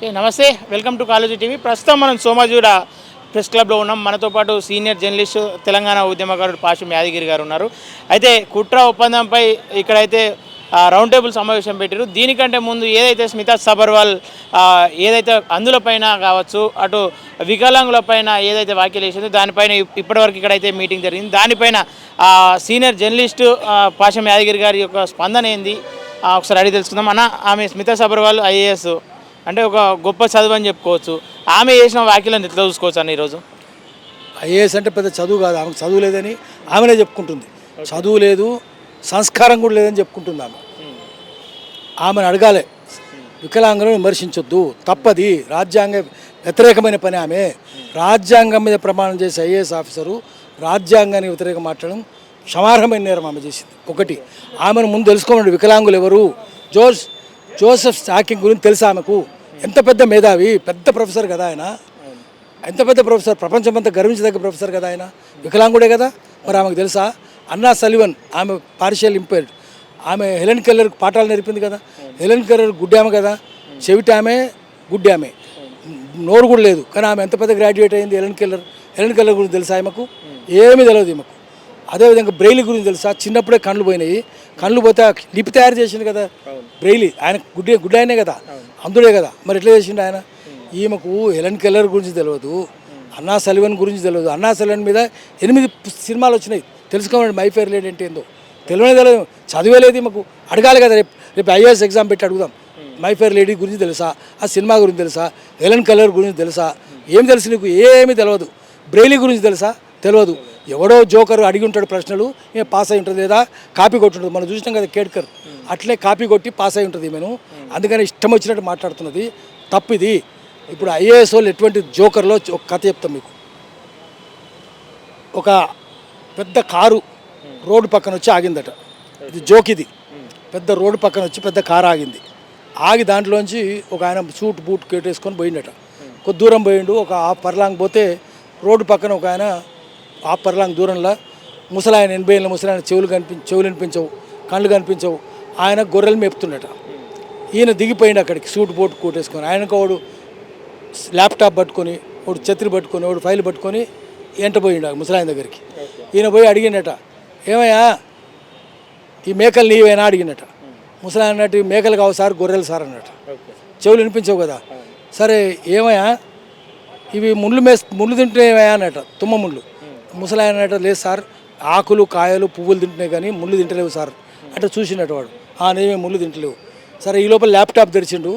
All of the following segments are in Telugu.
నమస్తే, వెల్కమ్ టు కాలేజీ టీవీ. ప్రస్తుతం మనం సోమాజిగూడ ప్రెస్ క్లబ్లో ఉన్నాం. మనతో పాటు సీనియర్ జర్నలిస్టు తెలంగాణ ఉద్యమకారుడు పాశం యాదగిరి గారు ఉన్నారు. అయితే కుట్ర ఒప్పందంపై ఇక్కడైతే రౌండ్ టేబుల్ సమావేశం పెట్టారు. దీనికంటే ముందు ఏదైతే స్మితా సబర్వాల్ ఏదైతే అందుల పైన కావచ్చు, అటు వికలాంగుల పైన ఏదైతే వ్యాఖ్యలు చేసిందో దానిపైన ఇప్పటివరకు ఇక్కడైతే మీటింగ్ జరిగింది. దానిపైన సీనియర్ జర్నలిస్టు పాశం యాదగిరి గారి యొక్క స్పందన ఏంది ఒకసారి అడిగి తెలుసుకుందాం. అన్న, ఆమె స్మితా సబర్వాల్ ఐఏఎస్ అంటే ఒక గొప్ప చదువు అని చెప్పుకోవచ్చు. ఆమె చేసిన వ్యాఖ్యలను ఎట్లా చూసుకోవచ్చు అన్న ఈరోజు? ఐఏఎస్ అంటే పెద్ద చదువు కాదు, ఆమెకు చదువు లేదని ఆమెనే చెప్పుకుంటుంది. చదువు లేదు, సంస్కారం కూడా లేదని చెప్పుకుంటుంది. ఆమెను అడగాలి, వికలాంగులను విమర్శించొద్దు, తప్పది, రాజ్యాంగ వ్యతిరేకమైన పని. ఆమె రాజ్యాంగం మీద ప్రమాణం చేసే ఐఏఎస్ ఆఫీసరు రాజ్యాంగానికి వ్యతిరేకంగా మాట్లాడడం క్షమార్హమైన నేరం ఆమె చేసింది. ఒకటి, ఆమెను ముందు తెలుసుకోమండి, వికలాంగులు ఎవరు. జోసెఫ్ స్టాకింగ్ గురించి తెలుసా ఆమెకు? ఎంత పెద్ద మేధావి, పెద్ద ప్రొఫెసర్ కదా ఆయన, ఎంత పెద్ద ప్రొఫెసర్, ప్రపంచమంతా గర్వించదగ్గ ప్రొఫెసర్ కదా ఆయన, వికలాంగుడే కదా. మరి ఆమెకు తెలుసా? అన్నా సలివన్, ఆమె పార్షియల్ ఇంపైర్డ్, ఆమె హెలెన్ కెల్లర్కి పాఠాలు నేర్పింది కదా. హెలెన్ కెల్లర్ గుడ్డామె కదా, చెవిటి ఆమె, గుడ్డామె, నోరు కూడా లేదు, కానీ ఆమె ఎంత పెద్ద గ్రాడ్యుయేట్ అయింది. హెలెన్ కెల్లర్ గురించి తెలుసా ఆమెకు? ఏమీ తెలియదు ఈమెకు. అదేవిధంగా బ్రెయిలీ గురించి తెలుసా? చిన్నప్పుడే కళ్ళు పోయినాయి, కళ్ళు పోతే లిపి తయారు చేసిండు కదా బ్రెయిలీ, ఆయన గుడ్డాయనే కదా, అందుడే కదా. మరి ఎట్లా చేసిండు ఆయన? ఈమెకు హెలెన్ కెల్లర్ గురించి తెలియదు, అన్నా సలివన్ గురించి తెలియదు. అన్నా సలివన్ మీద 8 సినిమాలు వచ్చినాయి, తెలుసుకోమండి. మై ఫెయిర్ లేడీ అంటే ఏందో తెలియదు, చదివేలేదు ఈమెకు. అడగాలి కదా, రేపు ఐఏఎస్ ఎగ్జామ్ పెట్టి అడుగుదాం. మై ఫెయిర్ లేడీ గురించి తెలుసా? ఆ సినిమా గురించి తెలుసా? హెలెన్ కెల్లర్ గురించి తెలుసా? ఏం తెలుసు నీకు? ఏమీ తెలియదు. బ్రెయిలీ గురించి తెలుసా? తెలియదు. ఎవడో జోకర్ అడిగి ఉంటాడు ప్రశ్నలు, ఈమె పాస్ అయి ఉంటుంది, లేదా కాపీ కొట్టుంటుంది. మనం చూసినాం కదా కేడ్కర్, అట్లే కాపీ కొట్టి పాస్ అయి ఉంటుంది ఈమెను. అందుకని ఇష్టం వచ్చినట్టు మాట్లాడుతున్నది, తప్పిది. ఇప్పుడు ఐఏఎస్ వాళ్ళు ఎటువంటి జోకర్లో ఒక కథ చెప్తాం మీకు. ఒక పెద్ద కారు రోడ్డు పక్కన వచ్చి ఆగిందట. ఇది జోక్. ఇది పెద్ద రోడ్డు పక్కన వచ్చి పెద్ద కారు ఆగింది. ఆగి దాంట్లోంచి ఒక ఆయన సూట్ బూట్ కేటేసుకొని పోయిండట. కొద్ది దూరం పోయిండు, ఒక హాఫ్ పర్లాంగ్ పోతే రోడ్డు పక్కన ఒక ఆయన హాఫ్ పర్లాంగ్ దూరంలో ముసలాయన, 80 ఏళ్ళ ముసలాయన, చెవులు వినిపించవు, కళ్ళు కనిపించవు, ఆయన గొర్రెలు మేపుతుండట. ఈయన దిగిపోయిండు అక్కడికి సూట్ బూట్ కొట్టేసుకొని. ఆయనకు వాడు ల్యాప్టాప్ పట్టుకొని, వాడు ఛత్రి పట్టుకొని, వాడు ఫైల్ పట్టుకొని ఎంటపోయిండు ముసలాయన దగ్గరికి. ఈయన పోయి అడిగినట, ఏమయ్యా ఈ మేకలు నీవేనా అడిగినట. ముసలాయన అన్నట్టు, మేకలు కావు సార్, గొర్రెలు సార్ అన్నట. చెవులు వినిపించవు కదా. సరే ఏమయ్యా ఇవి ముళ్ళు తింటున్నాయా అన్నట, తుమ్మ ముళ్ళు. ముసలాయన అన్నట్టు, లేదు సార్, ఆకులు కాయలు పువ్వులు తింటున్నాయి కానీ ముళ్ళు తింటలేవు సార్ అంటే చూసినట్టు వాడు. నేమే ముళ్ళు తింటలేవు. సరే ఈ లోపల ల్యాప్టాప్ తెరిచిండు,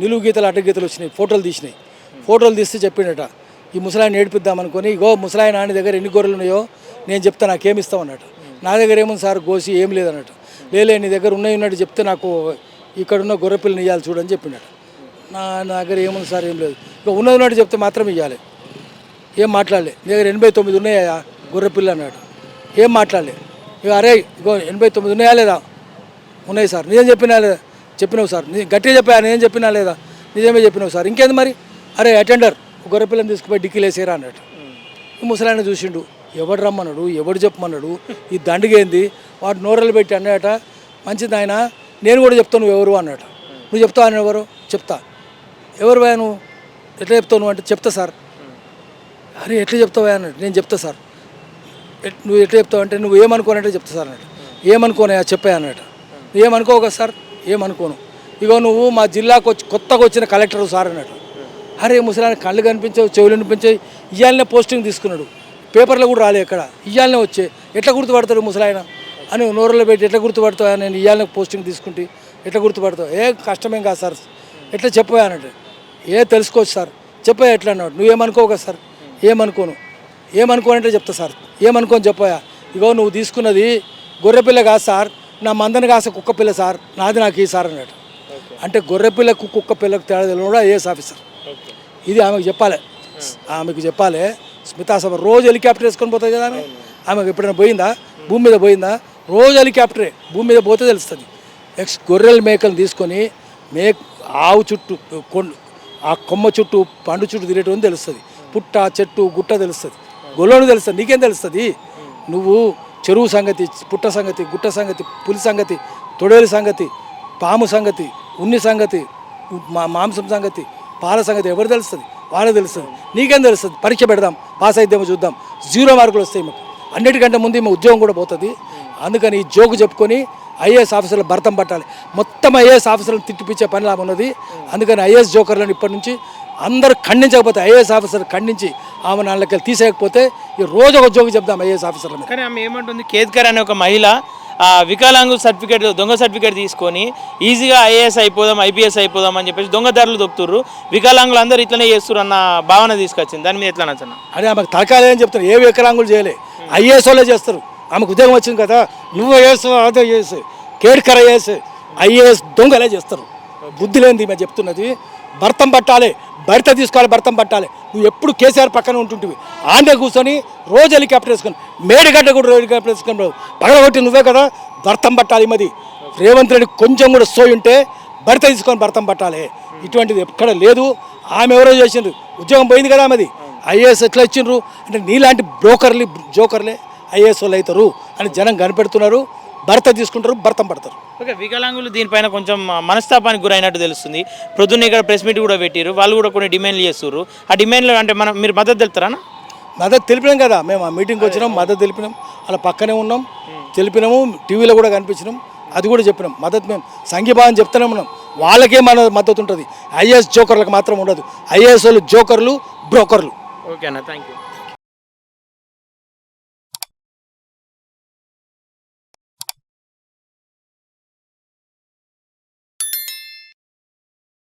నిలువు గీతలు అడ్డ గీతలు వచ్చినాయి, ఫోటోలు తీసినాయి. ఫోటోలు తీస్తే చెప్పిండట, ఈ ముసలాయన ఏడిపిద్దామనుకొని, ఇగో ముసలాయన నాని దగ్గర ఎన్ని గొర్రెలు ఉన్నాయో నేను చెప్తా, నాకేమి ఇస్తావు అన్నట్టు. నా దగ్గర ఏముంది సార్, గోసి ఏం లేదన్నట్టు. లేలే నీ దగ్గర ఉన్నట్టు చెప్తే నాకు ఇక్కడున్న గొర్రె పిల్లని ఇవ్వాలి చూడని చెప్పిండట. నా దగ్గర ఏముంది సార్, ఏం లేదు, ఇక ఉన్నట్టు చెప్తే మాత్రం ఇవ్వాలి. ఏం మాట్లాడలే. నీ దగ్గర 89 ఉన్నాయా గొర్రె పిల్ల అన్నాడు. ఏం మాట్లాడలే. ఇక అరే ఇగో 89 ఉన్నాయా లేదా? ఉన్నాయి సార్. నిజం చెప్పినా లేదా? చెప్పినావు సార్. గట్టిగా చెప్పా, నేను చెప్పినా లేదా? నిజమే చెప్పినావు సార్. ఇంకేంది మరి? అరే అటెండర్ గొర్రె పిల్లని తీసుకుపోయి డిక్కీలు వేసేరా అన్నట్టు. ముసలాయన చూసిండు, ఎవడు రమ్మన్నాడు, ఎవడు చెప్పమన్నాడు, ఈ దండగేంది, వాడు నోరలు పెట్టి అన్నట. మంచిది ఆయన, నేను కూడా చెప్తాను ఎవరు అన్నట. నువ్వు చెప్తావు అని ఎవరు? చెప్తా. ఎవరు పోయా నువ్వు? ఎట్లా చెప్తావు నువ్వు అంటే, చెప్తా సార్. అరే ఎట్లా చెప్తావా అన్నట్టు. నేను చెప్తా సార్. నువ్వు ఎట్లా చెప్తావు అంటే, నువ్వు ఏమనుకోనంటే చెప్తా సార్ అన్నట్టు. ఏమనుకోనే చెప్పా అన్నట్టు. నువ్వు ఏమనుకోవు కదా సార్? ఏమనుకోను. ఇగో నువ్వు మా జిల్లాకు కొత్తగా వచ్చిన కలెక్టర్ సార్ అన్నట్టు. అరే ముసలాయన కళ్ళు కనిపించవు, చెవులు కనిపించాయి, ఇవాళనే పోస్టింగ్ తీసుకున్నాడు, పేపర్లో కూడా రాలే, ఎక్కడ ఇవాళనే వచ్చే, ఎట్లా గుర్తుపడతాడు ముసలాయన అని నోరులో పెట్టి, ఎట్లా గుర్తుపడతావా, నేను ఇవాళనే పోస్టింగ్ తీసుకుంటే ఎట్లా గుర్తుపడతావు? కష్టమేం కాదు సార్, ఎట్లా చెప్పా అన్నట్టు. తెలుసుకోవచ్చు సార్, చెప్పా ఎట్లా అన్నాడు. నువ్వేమనుకోవు కదా సార్? ఏమనుకోనంటే చెప్తా సార్. ఏమనుకోని చెప్పాయా? ఇగో నువ్వు తీసుకున్నది గొర్రెపిల్ల కాదు సార్, నా మందని కాసే కుక్క పిల్ల సార్, నాది నాకు ఈ సార్ అన్నాడు. అంటే గొర్రెపిల్లకు కుక్క పిల్లకు తేడా తెలియడం ఐఏఎస్ ఆఫీసర్. ఇది ఆమెకు చెప్పాలి. స్మితా సభ రోజు హెలికాప్టర్ వేసుకొని పోతుంది కదా ఆమెకు ఎప్పుడైనా పోయిందా? భూమి మీద పోయిందా? రోజు హెలికాప్టరే, భూమి మీద పోతే తెలుస్తుంది. గొర్రెల మేకలు తీసుకొని ఆవు చుట్టూ, ఆ కొమ్మ చుట్టూ, పండు చుట్టూ తిరిగేటని తెలుస్తుంది. పుట్ట, చెట్టు, గుట్ట తెలుస్తుంది, గొల్లోని తెలుస్తుంది. నీకేం తెలుస్తుంది? నువ్వు చెరువు సంగతి, పుట్ట సంగతి, గుట్ట సంగతి, పులి సంగతి, తొడేలు సంగతి, పాము సంగతి, ఉన్ని సంగతి, మాంసం సంగతి వాళ్ళ సంగతి ఎవరు తెలుస్తుంది? వాళ్ళే తెలుస్తుంది. నీకేం తెలుస్తుంది? పరీక్ష పెడదాం, పాస్ అయిద్దేమో చూద్దాం. 0 మార్కులు వస్తాయి మాకు. అన్నిటికంటే ముందు మా ఉద్యోగం కూడా పోతుంది. అందుకని ఈ జోకు చెప్పుకొని ఐఏఎస్ ఆఫీసర్లు భర్తం పట్టాలి. మొత్తం ఐఏఎస్ ఆఫీసర్లను తిట్టిపించే పని లాగా ఉన్నది. అందుకని ఐఏఎస్ జోకర్లను ఇప్పటి నుంచి అందరూ ఖండించకపోతే, ఐఏఎస్ ఆఫీసర్ ఖండించి ఆమె నాళ్ళకి తీసేయకపోతే ఈ రోజు ఒక జోకు చెప్దాం ఐఏఎస్ ఆఫీసర్ల మీద. కానీ ఆమె ఏమంటుంది, కేత్కర్ అనే ఒక మహిళ వికలాంగు సర్టిఫికేట్, దొంగ సర్టిఫికేట్ తీసుకొని ఈజీగా ఐఏఎస్ అయిపోదాం, ఐపీఎస్ అయిపోదాం అని చెప్పేసి దొంగదారులు దొక్కుతుర్రు, వికలాంగులు అందరూ ఇట్లనే చేస్తుర్రు అన్న భావన తీసుకొచ్చింది. దాని మీద ఎట్లా నచ్చన? అని ఆమెకు తలకాలే అని చెప్తారు. ఏ వికలాంగులు చేయలే, ఐఏఎస్ వాళ్ళే చేస్తారు. ఆమెకు ఉద్యోగం వచ్చింది కదా, నువ్వు ఐఏఎస్, అదే ఐఏఎస్, కేడ్కర్ ఐఏఎస్ దొంగలే చేస్తారు. బుద్ధి లేనిది మేము చెప్తున్నది. భర్తం పట్టాలి, భర్త తీసుకోవాలి, భర్తం పట్టాలి. నువ్వు ఎప్పుడు కేసీఆర్ పక్కన ఉంటుంటివి, ఆండే కూర్చొని రోజు హెలికాప్టర్ వేసుకొని, మేడిగడ్డ కూడా హెలికాప్టర్ వేసుకొని పగలగొట్టి నువ్వే కదా. భర్తం పట్టాలి. మది రేవంత్ రెడ్డి కొంచెం కూడా సోయి ఉంటే భర్త తీసుకొని భర్తం పట్టాలి. ఇటువంటిది ఎక్కడ లేదు. ఆమె ఎవరో చేసిండ్రు, ఉద్యోగం పోయింది కదా ఆమెది. ఐఏఎస్ ఎట్లా ఇచ్చిండ్రు అంటే నీలాంటి జోకర్లే ఐఏఎస్ వాళ్ళు అవుతారు అని జనం కనిపెడుతున్నారు. భర్త తీసుకుంటారు, భర్తం పడతారు. ఓకే, వికలాంగులు దీనిపైన కొంచెం మనస్తాపానికి గురైనట్టు తెలుస్తుంది. ప్రొద్దున్న ఇక్కడ ప్రెస్ మీట్ కూడా పెట్టారు, వాళ్ళు కూడా కొన్ని డిమాండ్లు చేస్తున్నారు. ఆ డిమాండ్లు అంటే మీరు మద్దతు తెలుపుతారా? మద్దతు తెలిపినాం కదా, మేము ఆ మీటింగ్కి వచ్చినాం, మద్దతు తెలిపినాం, అలా పక్కనే ఉన్నాం, తెలిపినాము, టీవీలో కూడా కనిపించినాం, అది కూడా చెప్పినాం. మద్దతు మేము సంఘీభావం చెప్తూనే ఉన్నాం. వాళ్ళకే మన మద్దతు ఉంటుంది, ఐఏఎస్ జోకర్లకు మాత్రం ఉండదు. ఐఏఎస్ వాళ్ళు జోకర్లు, బ్రోకర్లు. ఓకే అన్న, థ్యాంక్ యూ.